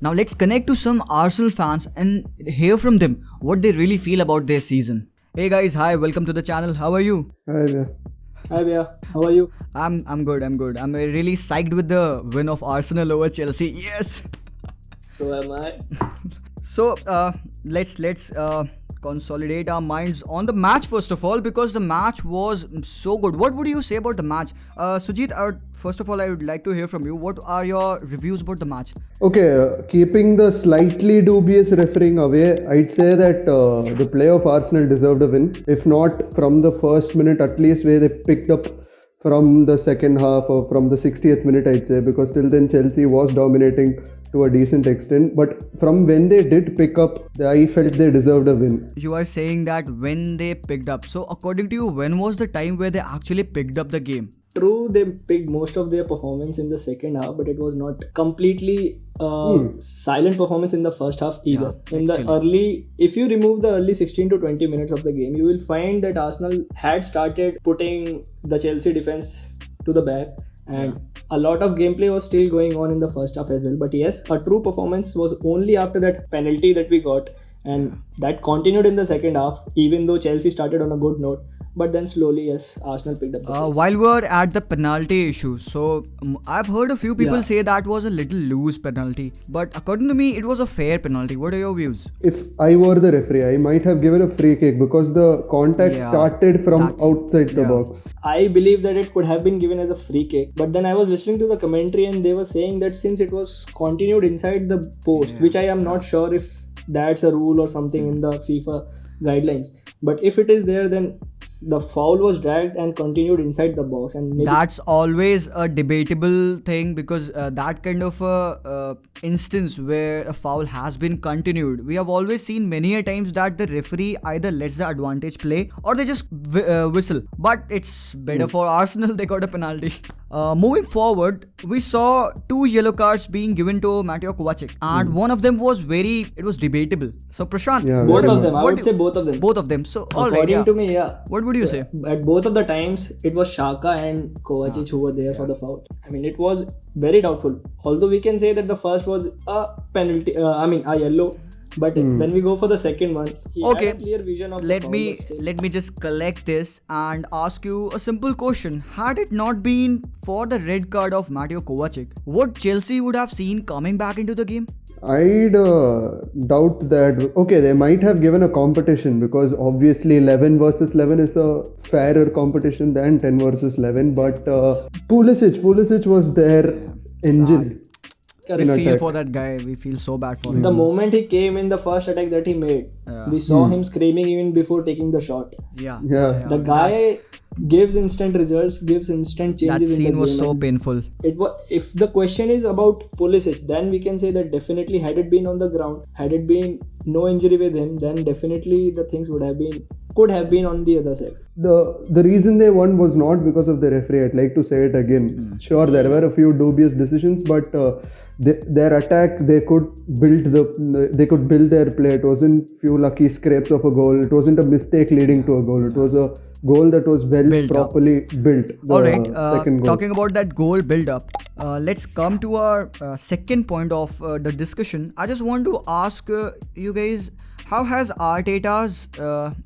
Now let's connect to some Arsenal fans and hear from them what they really feel about their season. Hey guys, hi, welcome to the channel. How are you? Hi there. Hi Bia, how are you? I'm good. I'm really psyched with the win of Arsenal over Chelsea. Yes. So am I. So let's consolidate our minds on the match first of all, because the match was so good. What would you say about the match, Sujit? First of all, I would like to hear from you. What are your reviews about the match? Okay, keeping the slightly dubious refereeing away, I'd say that the play of Arsenal deserved a win. If not from the first minute, at least where they picked up from the second half or from the 60th minute, I'd say, because till then Chelsea was dominating to a decent extent. But from when they did pick up, I felt they deserved a win. You are saying that when they picked up. So according to you, when was the time where they actually picked up the game? True, they picked most of their performance in the second half, but it was not completely silent performance in the first half either. Yeah, in the actually. early, if you remove the early 16 to 20 minutes of the game, you will find that Arsenal had started putting the Chelsea defense to the back, and a lot of gameplay was still going on in the first half as well. But yes, a true performance was only after that penalty that we got, and that continued in the second half, even though Chelsea started on a good note. But then slowly, yes, Arsenal picked up the pace. While we were at the penalty issue, so I've heard a few people Yeah. say that was a little loose penalty, but according to me, it was a fair penalty. What are your views? If I were the referee, I might have given a free kick because the contact Yeah, started from that's- outside the yeah. box. I believe that it could have been given as a free kick, but then I was listening to the commentary and they were saying that since it was continued inside the post, which I am not sure if that's a rule or something in the FIFA guidelines, but if it is there, then the foul was dragged and continued inside the box, and maybe That's always a debatable thing, because that kind of a instance where a foul has been continued, we have always seen many a times that the referee either lets the advantage play or they just whistle. But it's better for Arsenal, they got a penalty. Moving forward, we saw 2 yellow cards being given to Mateo Kovacic, and one of them was it was debatable. So Prashant, Yeah, both very of them. I what would do- say both of them. both of them. So all right, According yeah. to me, yeah. What would you say? At both of the times, it was Shaka and Kovacic who were there for the foul. I mean, it was very doubtful. Although we can say that the first was a penalty, a yellow. But when we go for the second one, he Okay. had a clear vision of the Let foul, me but still. let me just collect this and ask you a simple question. Had it not been for the red card of Mateo Kovacic, what Chelsea would have seen coming back into the game? I'd doubt that. Okay, they might have given a competition because obviously 11 versus 11 is a fairer competition than 10 versus 11. But Pulisic was their engine. We In feel attack. for that guy. We feel so bad for him. The moment he came in the first attack that he made, we saw him screaming even before taking the shot. Yeah. Yeah. The guy gives instant results, gives instant That changes in the scene game. was so and painful. it was, if the question is about Pulisic, then we can say that definitely had it been on the ground, had it been no injury with him, then definitely the things could have been on the other side. The reason they won was not because of the referee. I'd like to say it again. Sure, there were a few dubious decisions, but their attack, they could build their play. It wasn't few lucky scrapes of a goal. It wasn't a mistake leading to a goal. It was a goal that was Built up. properly built. The All right. second goal. Talking about that goal build-up, let's come to our second point of the discussion. I just want to ask you guys, how has Arteta's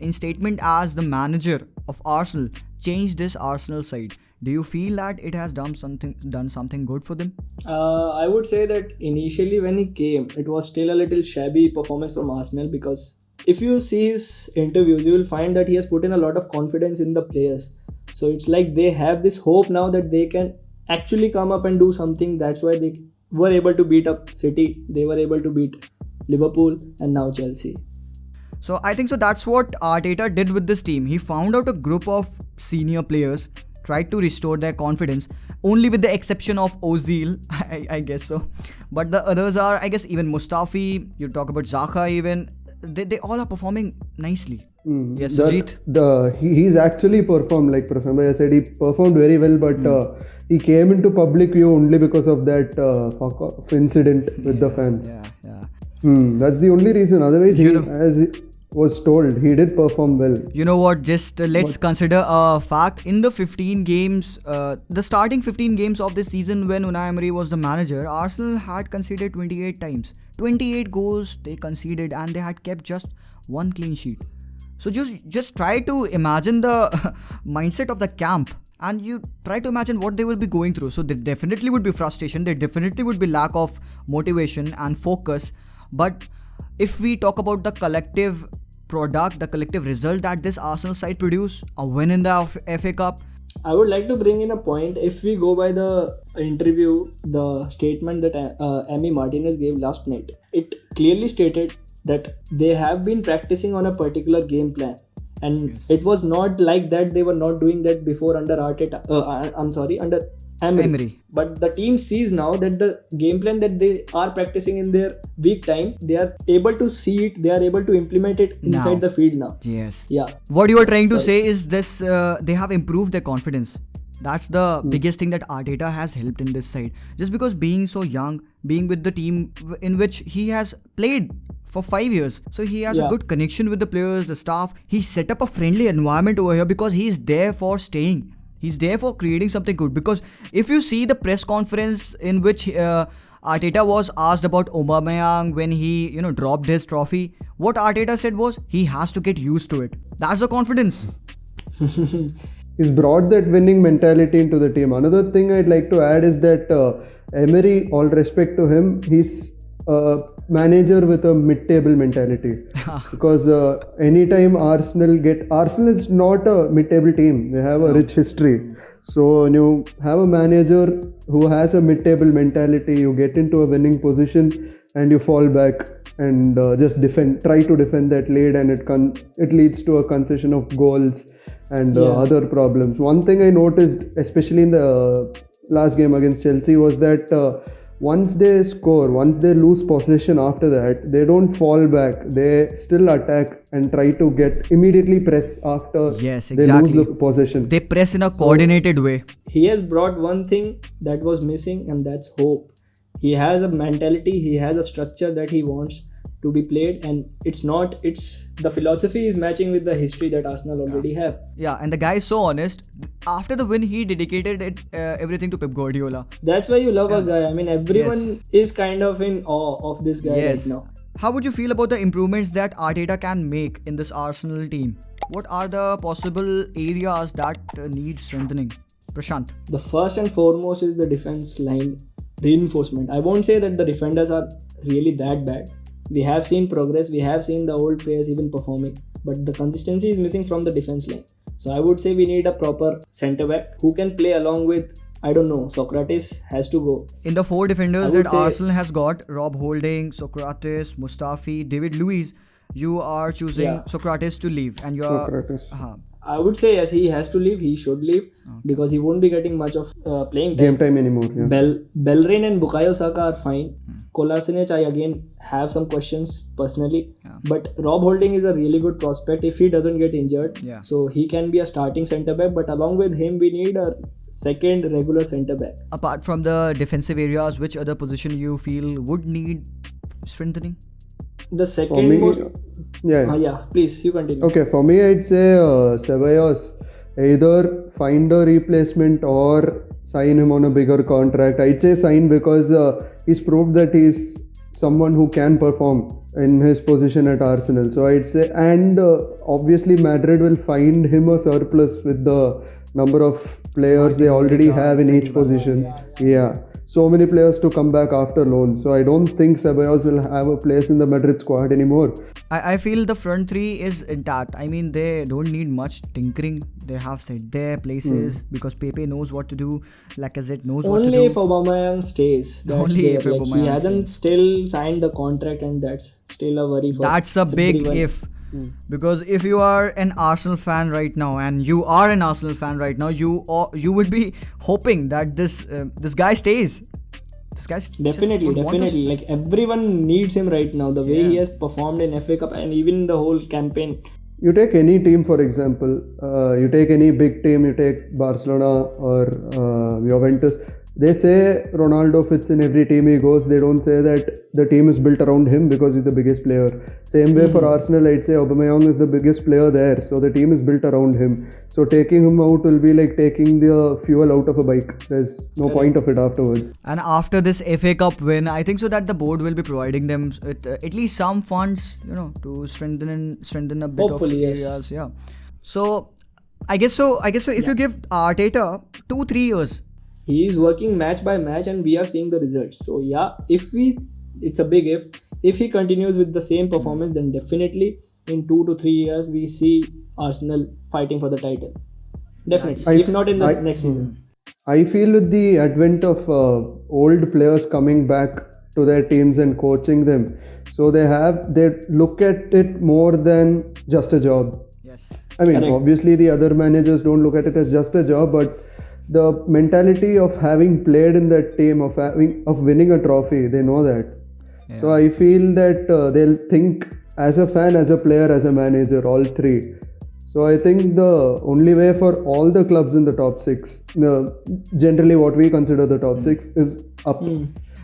instatement as the manager of Arsenal changed this Arsenal side? Do you feel that it has done something good for them? I would say that initially when he came, it was still a little shabby performance from Arsenal, because if you see his interviews, you will find that he has put in a lot of confidence in the players. So it's like they have this hope now that they can actually come up and do something. That's why they were able to beat up City, they were able to beat Liverpool, and now Chelsea. So I think so that's what Arteta did with this team. He found out a group of senior players, tried to restore their confidence, only with the exception of Ozil, I guess so. But the others are, I guess, even Mustafi, you talk about Zaha even, they all are performing nicely. Yes, Sujit? He's actually performed, like Prashant Bhai said, he performed very well, but he came into public view only because of that fuck off incident with the fans. Yeah. That's the only reason. Otherwise, You know- was told. He did perform well. You know what? Just let's consider a fact. In the 15 games, the starting 15 games of this season when Unai Emery was the manager, Arsenal had conceded 28 times. 28 goals they conceded and they had kept just one clean sheet. So just try to imagine the mindset of the camp and you try to imagine what they will be going through. So there definitely would be frustration, there definitely would be lack of motivation and focus. But if we talk about the collective product, the collective result that this Arsenal side produced, a win in the FA Cup. I would like to bring in a point. If we go by the interview, the statement that Emi Martinez gave last night, it clearly stated that they have been practicing on a particular game plan. And it was not like that they were not doing that before under Arteta. Under Emery. But the team sees now that the game plan that they are practicing in their week time, they are able to see it, they are able to implement it inside Now. the field now. Yes. Yeah. What you are trying to say is this: they have improved their confidence. That's the biggest thing that Arteta has helped in this side. Just because being so young, being with the team in which he has played for 5 years, so he has a good connection with the players, the staff. He set up a friendly environment over here because he is there for staying. He's there for creating something good. Because if you see the press conference in which Arteta was asked about Aubameyang when he dropped his trophy, what Arteta said was he has to get used to it. That's the confidence. He's brought that winning mentality into the team. Another thing I'd like to add is that Emery, all respect to him, he's a manager with a mid-table mentality. Because anytime Arsenal is not a mid-table team. They have a rich history. So when you have a manager who has a mid-table mentality, you get into a winning position and you fall back and just try to defend that lead, and it leads to a concession of goals and other problems. One thing I noticed, especially in the last game against Chelsea, was that once they score, once they lose possession after that, they don't fall back. They still attack and try to immediately press after they lose the possession. They press in a coordinated way. He has brought one thing that was missing, and that's hope. He has a mentality, he has a structure that he wants to be played, and it's the philosophy is matching with the history that Arsenal already have. Yeah, and the guy is so honest. After the win, he dedicated everything to Pep Guardiola. That's why you love a guy. I mean, everyone is kind of in awe of this guy right now. How would you feel about the improvements that Arteta can make in this Arsenal team? What are the possible areas that need strengthening? Prashant. The first and foremost is the defense line reinforcement. I won't say that the defenders are really that bad. We have seen progress, we have seen the old players even performing, but the consistency is missing from the defense line. So I would say we need a proper centre back who can play along with, Socrates has to go. In the 4 defenders that Arsenal has got, Rob Holding, Socrates, Mustafi, David Luiz, you are choosing Socrates to leave, and you are Socrates. I would say yes, he has to leave, he should leave, because he won't be getting much of playing time. Game time anymore. Yeah. Bellerin and Bukayo Saka are fine. Kolasinac, I again have some questions personally, but Rob Holding is a really good prospect if he doesn't get injured. So he can be a starting centre back, but along with him we need a second regular centre back. Apart from the defensive areas, which other position you feel would need strengthening? The second most... please, you continue. Okay, for me I'd say Ceballos, either find a replacement or sign him on a bigger contract. I'd say sign because he's proved that he's someone who can perform in his position at Arsenal. So I'd say, and obviously Madrid will find him a surplus with the number of players they already have in each position. So many players to come back after loan. So I don't think Ceballos will have a place in the Madrid squad anymore. I feel the front three is intact. I mean, they don't need much tinkering. They have set their places because Pepe knows what to do. Lacazette knows what to do. Only if Aubameyang stays. Only if Aubameyang he hasn't still signed the contract, and that's still a worry for That's a big everyone. if. Because if you are an Arsenal fan right now, and you are an Arsenal fan right now, you would be hoping that this guy stays. This guy definitely. Like everyone needs him right now. The way he has performed in FA Cup and even the whole campaign. You take any team, for example, you take any big team, you take Barcelona or Juventus. they say Ronaldo fits in every team he goes. They don't say that the team is built around him because he's the biggest player. Same way for Arsenal, I'd say Aubameyang is the biggest player there, so the team is built around him. So taking him out will be like taking the fuel out of a bike. There's no point of it afterwards. And after this FA Cup win, I think so that the board will be providing them with at least some funds, to strengthen a bit Hopefully, of yes. areas. Yeah. So I guess so. If you give Arteta 2-3 years, He is working match by match, and we are seeing the results. So yeah, it's a big if he continues with the same performance, then definitely in 2 to 3 years we see Arsenal fighting for the title. Definitely, if not in the next season. I feel with the advent of old players coming back to their teams and coaching them, so they look at it more than just a job. yes. I mean, Correct. obviously the other managers don't look at it as just a job, but the mentality of having played in that team, of winning a trophy, they know that. So I feel that they'll think as a fan, as a player, as a manager, all three. So I think the only way for all the clubs in the top six, generally what we consider the top six, is up.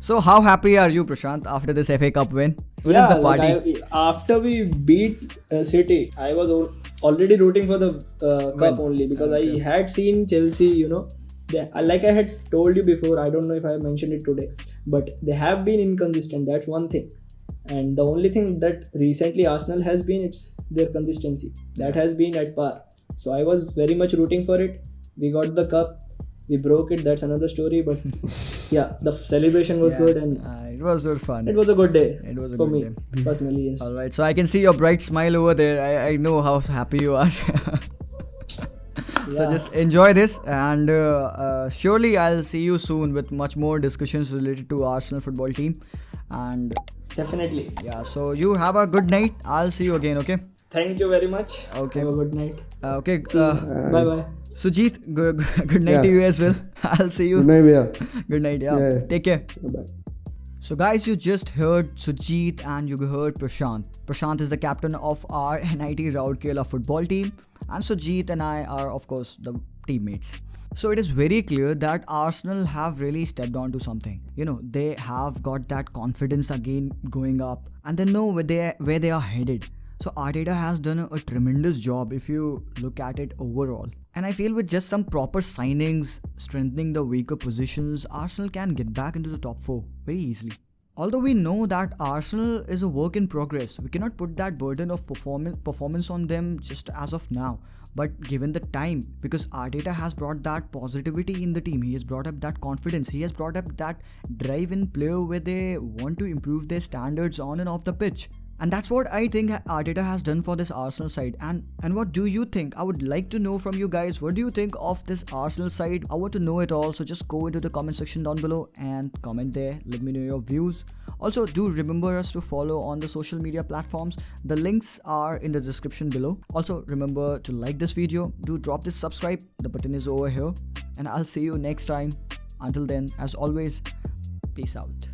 So how happy are you, Prashant, after this FA Cup win? When is Yeah, the party? after we beat City, I was already rooting for the cup only, because I had seen Chelsea, like I had told you before, I don't know if I mentioned it today, but they have been inconsistent. That's one thing. And the only thing that recently Arsenal has been, it's their consistency. That has been at par. So I was very much rooting for it. We got the cup. We broke it. That's another story. But yeah, the celebration was good, and It was good fun. it was a good day. It was a for good me day. personally. Yes. All right. So I can see your bright smile over there. I know how happy you are. So Yeah. just enjoy this, and surely I'll see you soon with much more discussions related to Arsenal football team. And Definitely. yeah, so you have a good night. I'll see you again. Okay. Thank you very much. Okay. Have a good night. Okay. Bye bye. Sujit, good night to you as well. I'll see you. Good night, yeah. Good night. Yeah. Yeah. Take care. Bye. So guys, you just heard Sujit and you heard Prashant. Prashant is the captain of our NIT Rourkela football team, and Sujit and I are of course the teammates. So it is very clear that Arsenal have really stepped onto something. They have got that confidence again going up, and they know where they are headed. So Arteta has done a tremendous job if you look at it overall. And I feel with just some proper signings, strengthening the weaker positions, Arsenal can get back into the top 4 very easily. Although we know that Arsenal is a work in progress, we cannot put that burden of performance on them just as of now. But given the time, because Arteta has brought that positivity in the team, he has brought up that confidence, he has brought up that drive in player where they want to improve their standards on and off the pitch. And that's what I think Arteta has done for this Arsenal side. And what do you think? I would like to know from you guys. What do you think of this Arsenal side? I want to know it all. So just go into the comment section down below and comment there. Let me know your views. Also, do remember us to follow on the social media platforms. The links are in the description below. Also, remember to like this video. Do drop this subscribe. The button is over here. And I'll see you next time. Until then, as always, peace out.